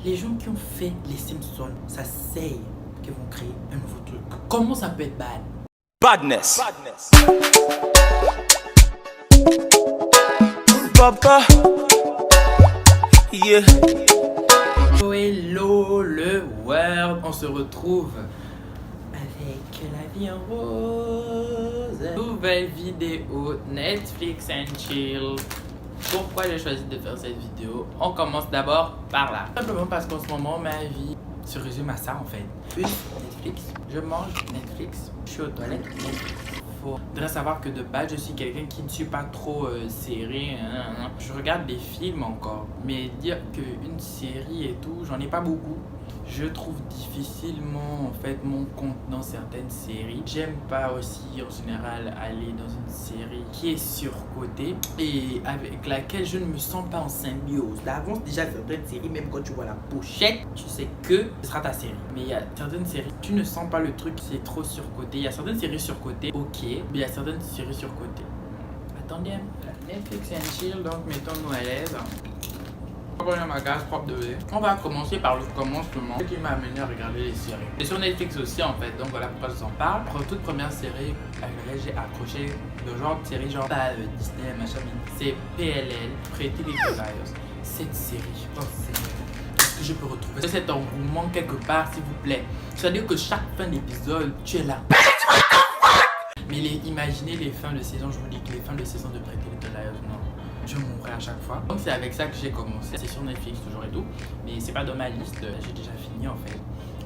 Les gens qui ont fait les Simpsons, ça sait qu'ils vont créer un nouveau truc. Comment ça peut être bad? Badness. Papa. Yeah. Hello le world, on se retrouve avec la vie en rose. Nouvelle vidéo Netflix and chill. Pourquoi j'ai choisi de faire cette vidéo? On commence d'abord par là. Simplement parce qu'en ce moment ma vie se résume à ça en fait. Netflix, je mange Netflix, je suis aux toilettes. Faudrait savoir que de base je suis quelqu'un qui ne suit pas trop séries. Je regarde des films encore, mais dire qu'une série et tout, j'en ai pas beaucoup. Je trouve difficilement en fait mon compte dans certaines séries. J'aime pas aussi en général aller dans une série qui est surcotée et avec laquelle je ne me sens pas en symbiose. D'avance déjà certaines séries, même quand tu vois la pochette, tu sais que ce sera ta série. Mais il y a certaines séries, tu ne sens pas le truc, c'est trop surcoté. Il y a certaines séries surcotées, ok, mais il y a certaines séries surcotées. Attendez, Netflix and chill, donc mettons-nous à l'aise. On va ma gaz propre de lait. On va commencer par le commencement, ce qui m'a amené à regarder les séries. C'est sur Netflix aussi en fait, donc voilà pourquoi je vous en parle. Pour toute première série à laquelle j'ai accroché, de genre de série genre pas Disney, machin, c'est PLL, Pretty Little Liars. Cette série, oh Seigneur, est-ce que je peux retrouver cet engouement quelque part s'il vous plaît? C'est-à-dire que chaque fin d'épisode, tu es là. Mais imaginez les fins de saison, je vous dis que les fins de saison de Pretty Little Liars, non. Je mourrais à chaque fois. Donc c'est avec ça que j'ai commencé. C'est sur Netflix toujours et tout. Mais c'est pas dans ma liste. J'ai déjà fini en fait.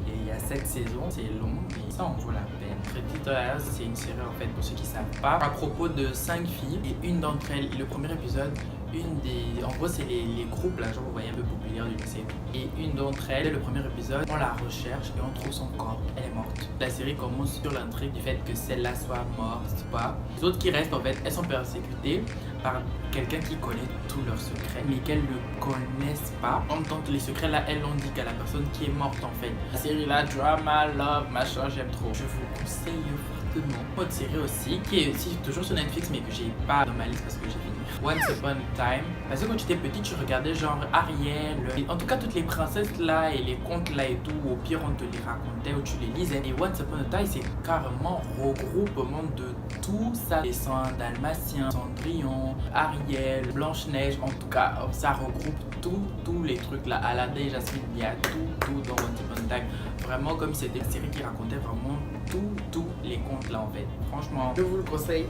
Et il y a 7 saisons. C'est long. Mais ça en vaut la peine. Pretty Little Liars, c'est une série en fait pour ceux qui savent pas. À propos de 5 filles. Et une d'entre elles, le premier épisode, en gros c'est les groupes là, genre vous voyez un peu populaires du lycée. Et une d'entre elles, le premier épisode, on la recherche et on trouve son corps. Elle est morte. La série commence sur l'intrigue du fait que celle-là soit morte ou pas. Les autres qui restent en fait, elles sont persécutées par quelqu'un qui connaît tous leurs secrets, mais qu'elles ne connaissent pas. En même temps que les secrets là, elles l'ont dit qu'à la personne qui est morte en fait. La série là, drama, love, machin, j'aime trop. Je vous conseille fortement. Autre série aussi, qui est aussi toujours sur Netflix, mais que j'ai pas dans ma liste parce que j'ai fini. Once Upon a Time. Parce que quand tu étais petit, tu regardais genre Ariel. En tout cas, toutes les princesses là et les contes là et tout, au pire, on te les racontait ou tu les lisais. Et Once Upon a Time, c'est carrément regroupement de tout ça. Les 100 Dalmatiens, Cendrillon, Ariel, Blanche-Neige. En tout cas, ça regroupe tous les trucs là. Aladdin et Jasmine, il y a tout dans Once Upon a Time. Vraiment comme c'était une série qui racontait vraiment tous les contes là en fait. Franchement, je vous le conseille.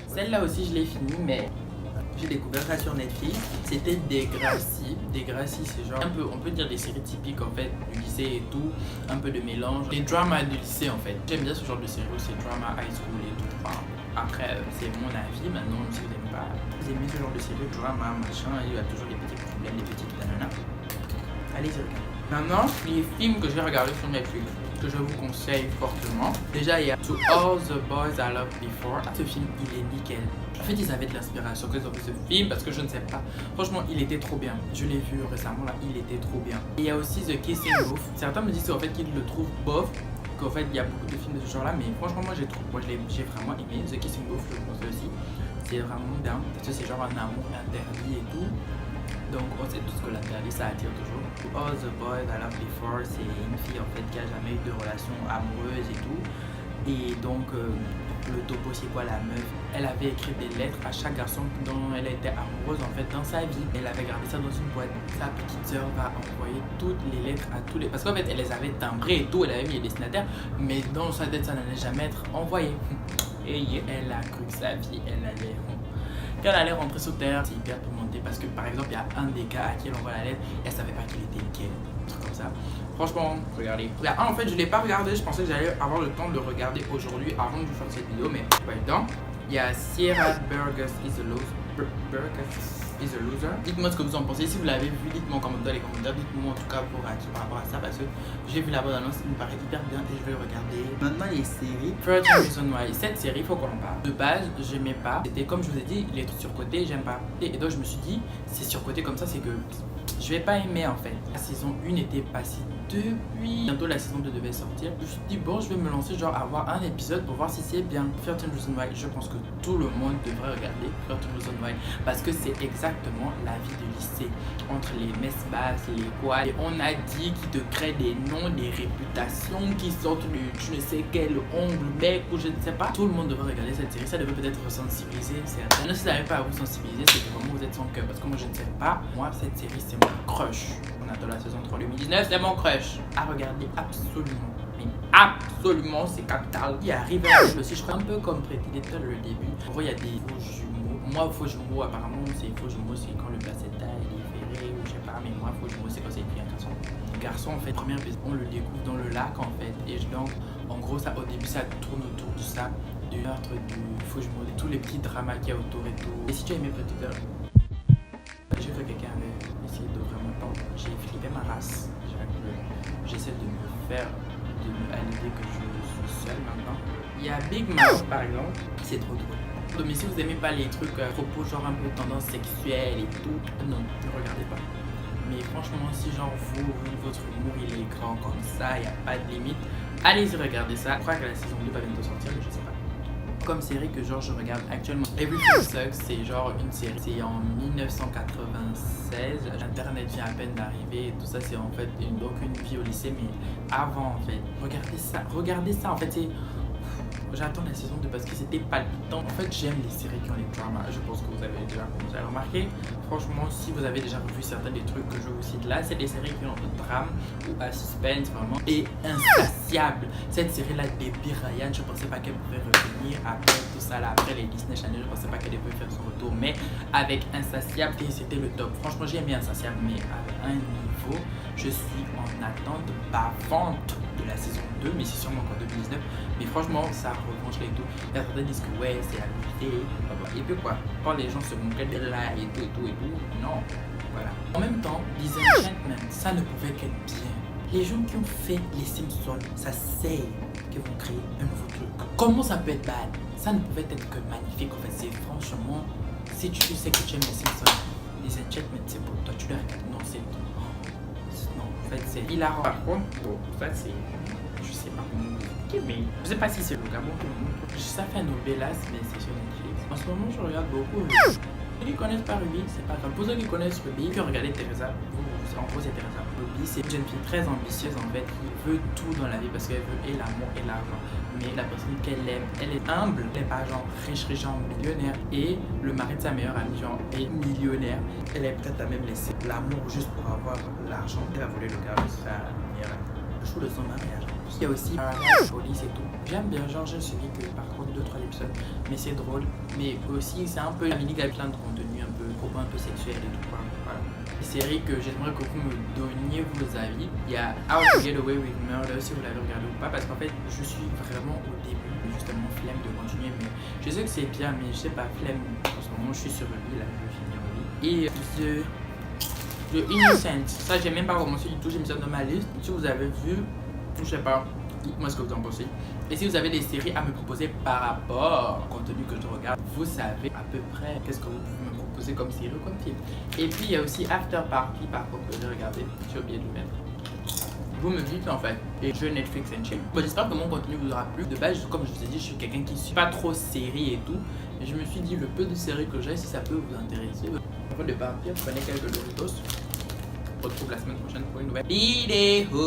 Celle-là aussi, je l'ai fini, mais j'ai découvert ça sur Netflix. C'était Degrassi. Degrassi, c'est genre un peu, on peut dire des séries typiques en fait du lycée et tout, un peu de mélange, des dramas du lycée en fait. J'aime bien ce genre de série, c'est drama high school et tout. Enfin, après, c'est mon avis. Maintenant, si vous n'aimez pas, vous aimez ce genre de série, drama, machin, il y a toujours des petits problèmes, des petites nananas. Allez-y, regardez. Maintenant, les films que j'ai regardés sur Netflix, que je vous conseille fortement. Déjà, il y a To All the Boys I Loved Before. Ce film, il est nickel. En fait, ils avaient de l'inspiration quand ils ont fait ce film parce que je ne sais pas. Franchement, il était trop bien. Je l'ai vu récemment là, il était trop bien. Et il y a aussi The Kissing Booth. Certains me disent en fait qu'ils le trouvent bof, qu'en fait il y a beaucoup de films de ce genre là, mais franchement, moi j'ai vraiment aimé. The Kissing Booth, je le conseille aussi. C'est vraiment bien parce que c'est genre un amour interdit et tout. Donc on sait tous que l'interdit ça attire toujours. To All the Boys I Loved Before, c'est une fille en fait qui a jamais eu de relation amoureuse et tout. Et donc le topo c'est quoi, la meuf, elle avait écrit des lettres à chaque garçon dont elle était amoureuse en fait dans sa vie. Elle avait gardé ça dans une boîte. Sa petite sœur va envoyer toutes les lettres à tous les... Parce qu'en fait elle les avait timbrées et tout, elle avait mis les destinataires, mais dans sa tête ça n'allait jamais être envoyé. Et elle a cru que sa vie qu'elle allait rentrer sous terre. C'est hyper tourmenté parce que par exemple il y a un des gars à qui elle envoie la lettre et elle savait pas qu'il était lequel, un truc comme ça. Franchement, regardez. En fait je l'ai pas regardé, je pensais que j'allais avoir le temps de le regarder aujourd'hui avant de vous faire cette vidéo, mais pas eu le temps. Il y a Sierra Burgess is a Loser. Dites-moi ce que vous en pensez, si vous l'avez vu, dites-moi en commentaire dans les commentaires, dites-moi en tout cas vos réactions par rapport à ça parce que j'ai vu la bande-annonce, il me paraît hyper bien et je vais le regarder. Maintenant les séries. 13 Reasons Why, cette série, il faut qu'on en parle. De base, j'aimais pas, c'était comme je vous ai dit, les trucs surcotés, j'aime pas. Et donc je me suis dit, c'est surcoté comme ça, c'est que je vais pas aimer en fait. La saison 1 était passée depuis. Bientôt la saison 2 devait sortir. Je me suis dit bon, je vais me lancer genre à voir un épisode pour voir si c'est bien. 13 Reasons Why, je pense que tout le monde devrait regarder 13 Reasons Why parce que c'est exactement la vie de lycée. Entre les messes basses, les quoi. Et on a dit qu'ils te créent des noms, des réputations qui sortent de je ne sais quel ongle, mec ou je ne sais pas. Tout le monde devrait regarder cette série. Ça devrait peut-être vous sensibiliser. Maintenant, si ça n'arrive pas à vous sensibiliser, c'est que vraiment vous êtes sans cœur. Parce que moi, je ne sais pas. Moi, cette série, c'est mon crush. On attend la saison 3 2019, c'est mon crush. À regarder absolument. Mais absolument, c'est capital. Il arrive aussi, je crois, un peu comme Pretty Little le début. En gros, il y a des faux jumeaux. Moi, faux jumeaux, apparemment, c'est faux jumeaux, c'est quand le placenta est ferré ou je sais pas. Mais moi, faux jumeaux, c'est quand c'est écrit un garçon. Le garçon, en fait, première épisode, on le découvre dans le lac, en fait. Et donc, en gros, ça, au début, ça tourne autour de ça. Du meurtre du faux jumeau, de tous les petits dramas qu'il y a autour et tout. Et si tu as aimé Pretty Little, j'ai vu quelqu'un avait essayé d'ouvrir mon temps. J'ai flippé ma race. J'essaie de me faire à l'idée que je suis seul maintenant. Il y a Big Mouth par exemple, c'est trop drôle. Mais si vous aimez pas les trucs à propos genre un peu tendance sexuelle et tout, non, ne regardez pas. Mais franchement, si genre votre humour il est grand comme ça, il n'y a pas de limite, allez-y regarder ça. Je crois que la saison 2 va bientôt sortir, mais je sais pas. Comme série que genre je regarde actuellement, Everything Sucks, c'est genre une série, c'est en 1996, internet vient à peine d'arriver et tout ça, c'est en fait donc une vie au lycée, mais avant en fait. Regardez ça en fait, c'est... J'attends la saison 2 parce que c'était palpitant. En fait, j'aime les séries qui ont les dramas. Je pense que vous avez déjà commencé à le remarquer. Franchement, si vous avez déjà revu certains des trucs que je vous cite là, c'est des séries qui ont un drame ou un suspense vraiment et insatiable. Cette série-là, Baby Ryan, je pensais pas qu'elle pouvait revenir après tout ça là, après les Disney Channel. Je pensais pas qu'elle pouvait faire son retour, mais avec Insatiable, c'était le top. Franchement, j'ai aimé Insatiable, mais à un niveau, je suis en attente bavante de la saison 2, mais c'est sûrement encore 2019. Mais franchement, ça revanche les tout. Il y a certains disent que ouais, c'est abusé. Et puis quoi, quand les gens se montraient là et tout, non. Voilà. En même temps, Disenchantment, ça ne pouvait qu'être bien. Les gens qui ont fait les Simpsons, ça sait qu'ils vont créer un nouveau truc. Comment ça peut être bad? Ça ne pouvait être que magnifique. En fait, c'est franchement, si tu sais que tu aimes les Simpsons, Disenchantment, c'est pour toi, tu le regardes. Non, c'est... Non, en fait, c'est hilarant. Par contre, bon, ça c'est... Je sais pas comment vous expliquer, mais je sais pas si c'est le Gabon. Ça fait un Novelas, mais c'est sur Netflix. En ce moment, je regarde beaucoup. Ceux qui connaissent pas Ruby, c'est pas grave. Pour ceux qui connaissent Ruby, qui regardez Teresa, en gros c'est Teresa. Ruby, c'est une jeune fille très ambitieuse en fait, qui veut tout dans la vie parce qu'elle veut et l'amour et l'argent. Mais la personne qu'elle aime, elle est humble, elle est pas genre riche, genre millionnaire. Et le mari de sa meilleure amie, genre, est millionnaire. Elle est prête à même laisser l'amour juste pour avoir l'argent. Elle va voler le gars de sa meilleure amie. Je trouve de son mariage. Il y a aussi Paradise Police et tout. J'aime bien, genre j'ai suivi que par contre 2-3 épisodes, mais c'est drôle. Mais aussi c'est un peu la mini plein de contenu un peu propos un peu sexuel et tout. Voilà. Des séries que j'aimerais que vous me donniez vos avis. Il y a How to Get Away with Murder si vous l'avez regardé ou pas, parce qu'en fait je suis vraiment au début, justement flemme de continuer, mais je sais que c'est bien, mais je sais pas, flemme. En ce moment je suis sur le lit là, je vais finir le lit. Et The Innocent, ça j'ai même pas commencé du tout, j'ai mis ça dans ma liste. Si vous avez vu, je sais pas, dites-moi ce que vous en pensez. Et si vous avez des séries à me proposer par rapport au contenu que je regarde, vous savez à peu près qu'est-ce que vous pouvez me proposer comme série ou comme film. Et puis il y a aussi After Party par contre que j'ai regardé, j'ai oublié de le mettre. Vous me dites en fait, et je Netflix and chill. Bon, j'espère que mon contenu vous aura plu. De base, comme je vous ai dit, je suis quelqu'un qui suit pas trop séries et tout. Et je me suis dit, le peu de séries que j'ai, si ça peut vous intéresser. Avant de partir, prenez quelques Doritos. On se retrouve la semaine prochaine pour une nouvelle vidéo.